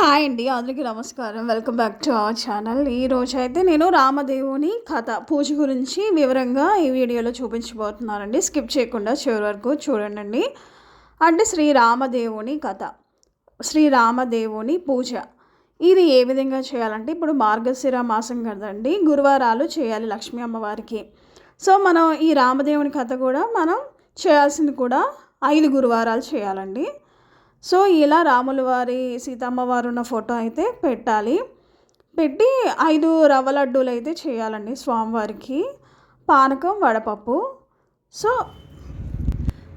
Hi అండి, అందరికీ నమస్కారం. Welcome back to our channel. ఈరోజు అయితే నేను రామదేవుని కథ పూజ గురించి వివరంగా ఈ వీడియోలో చూపించబోతున్నానండి. స్కిప్ చేయకుండా చివరి వరకు చూడండి. అంటే శ్రీరామదేవుని కథ, శ్రీరామదేవుని పూజ ఇది ఏ విధంగా చేయాలంటే, ఇప్పుడు మార్గశిర మాసం కదండి, గురువారాలు చేయాలి లక్ష్మీ అమ్మవారికి. సో మనం ఈ రామదేవుని కథ కూడా మనం చేయాల్సింది కూడా 5 గురువారాలు చేయాలండి. సో ఇలా రాముల వారి సీతమ్మ వారు ఉన్న ఫోటో అయితే పెట్టి 5 రవ్వ లడ్డూలు అయితే చేయాలండి స్వామివారికి, పానకం వడపప్పు. సో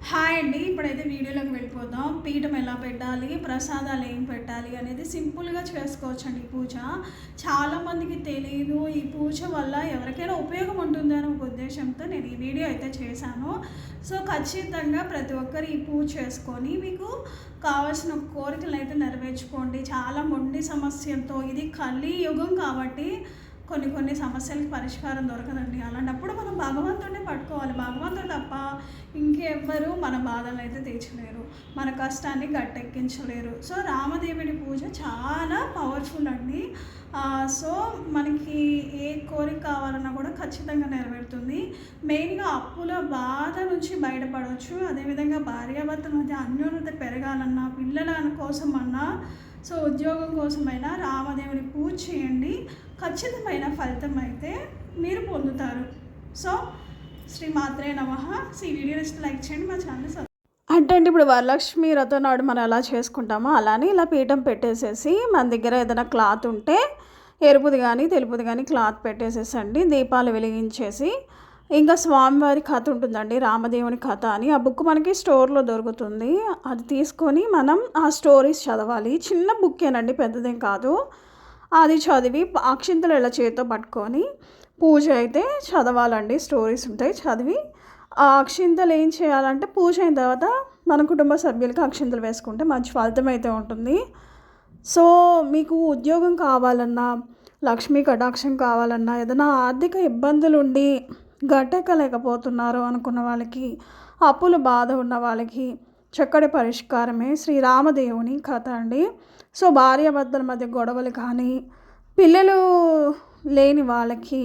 హాయ్ అండి, ఇప్పుడైతే వీడియోలోకి వెళ్ళిపోదాం. పీఠం ఎలా పెట్టాలి, ప్రసాదాలు ఏం పెట్టాలి అనేది సింపుల్గా చేసుకోవచ్చండి. ఈ పూజ చాలామందికి తెలియదు. ఈ పూజ వల్ల ఎవరికైనా ఉపయోగం ఉంటుంది అనే ఒక ఉద్దేశంతో నేను ఈ వీడియో అయితే చేశాను. సో ఖచ్చితంగా ప్రతి ఒక్కరు ఈ పూజ చేసుకొని మీకు కావాల్సిన కోరికలు అయితే నెరవేర్చుకోండి. చాలా మొండి సమస్యలతో, ఇది కలియుగం కాబట్టి కొన్ని సమస్యలకు పరిష్కారం దొరకదండి. అలాంటప్పుడు మనం భగవంతుడిని పట్టుకోవాలి. భగవంతుడు తప్ప ఇంకెవ్వరు మన బాధలను అయితే తీర్చలేరు, మన కష్టాన్ని గట్టెక్కించలేరు. సో రామదేవుడి పూజ చాలా పవర్ఫుల్ అండి. సో మనకి ఏ కోరిక కావాలన్నా కూడా ఖచ్చితంగా నెరవేరుతుంది. మెయిన్గా అప్పుల బాధ నుంచి బయటపడవచ్చు. అదేవిధంగా భార్యాభర్తల మధ్య అన్యోన్యత పెరగాలన్నా, పిల్లల కోసం అన్నా, సో ఉద్యోగం కోసమైనా రామదేవుని పూజ చేయండి. ఖచ్చితమైన ఫలితం అయితే మీరు పొందుతారు. సో శ్రీమాత్రే నమః. ఈ వీడియో లైక్ చేయండి, మా ఛానల్ అంటే ఇప్పుడు వరలక్ష్మి వ్రతం నాడు మనం ఎలా చేసుకుంటామో అలానే ఇలా పీఠం పెట్టేసేసి, మన దగ్గర ఏదైనా క్లాత్ ఉంటే ఎరుపుది కానీ తెలుపుది కానీ క్లాత్ పెట్టేసేసండి, దీపాలు వెలిగించేసి, ఇంకా స్వామివారి కథ ఉంటుందండి, రామదేవుని కథ అని. ఆ బుక్ మనకి స్టోర్లో దొరుకుతుంది. అది తీసుకొని మనం ఆ స్టోరీస్ చదవాలి. చిన్న బుక్కేనండి, పెద్దదేం కాదు. అది చదివి అక్షింతలు ఇలా చేతితో పట్టుకొని పూజ అయితే చదవాలండి. స్టోరీస్ ఉంటాయి, చదివి ఆ అక్షింతలు ఏం చేయాలంటే, పూజ అయిన తర్వాత మన కుటుంబ సభ్యులకి అక్షింతలు వేసుకుంటే మంచి ఫలితం అయితే ఉంటుంది. సో మీకు ఉద్యోగం కావాలన్నా, లక్ష్మీ కటాక్షం కావాలన్నా, ఏదైనా ఆర్థిక ఇబ్బందులు ఉండి గట్టెక్కలేకపోతున్నారు అనుకున్న వాళ్ళకి, అప్పుల బాధ ఉన్న వాళ్ళకి చక్కటి పరిష్కారమే శ్రీరామదేవుని కథ అండి. సో భార్యాభర్తల మధ్య గొడవలు కానీ, పిల్లలు లేని వాళ్ళకి,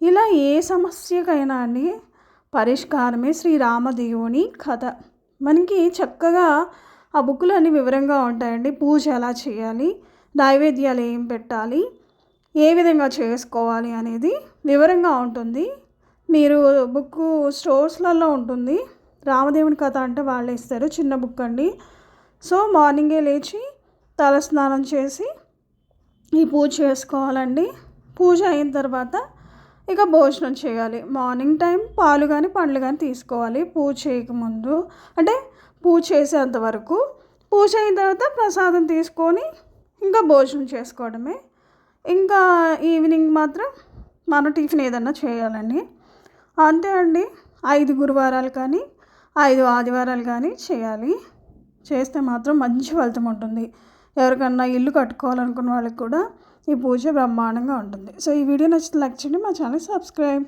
ఇలా ఏ సమస్యకైనా అండి పరిష్కారమే శ్రీరామదేవుని కథ. మనకి చక్కగా ఆ బుక్లు అన్నీ వివరంగా ఉంటాయండి. పూజ ఎలా చేయాలి, నైవేద్యాలు ఏం పెట్టాలి, ఏ విధంగా చేసుకోవాలి అనేది వివరంగా ఉంటుంది. మీరు బుక్ స్టోర్స్లలో ఉంటుంది. రామదేవుని కథ అంటే వాళ్ళే ఇస్తారు, చిన్న బుక్ అండి. సో మార్నింగే లేచి తలస్నానం చేసి ఈ పూజ చేసుకోవాలండి. పూజ అయిన తర్వాత ఇక భోజనం చేయాలి. మార్నింగ్ టైం పాలు కానీ పండ్లు కానీ తీసుకోవాలి పూజ చేయకముందు, అంటే పూజ చేసేంతవరకు. పూజ అయిన తర్వాత ప్రసాదం తీసుకొని ఇంకా భోజనం చేసుకోవడమే. ఇంకా ఈవినింగ్ మాత్రం మనం టిఫిన్ ఏదన్నా చేయాలండి. అంతే అండి. 5 గురువారాలు కానీ 5 ఆదివారాలు కానీ చేయాలి. చేస్తే మాత్రం మంచి ఫలితం ఉంటుంది. ఎవరికన్నా ఇల్లు కట్టుకోవాలనుకున్న వాళ్ళకి కూడా ఈ పూజ బ్రహ్మాండంగా ఉంటుంది. సో ఈ వీడియో నచ్చితే లైక్ చేయండి, మా ఛానల్ సబ్స్క్రైబ్.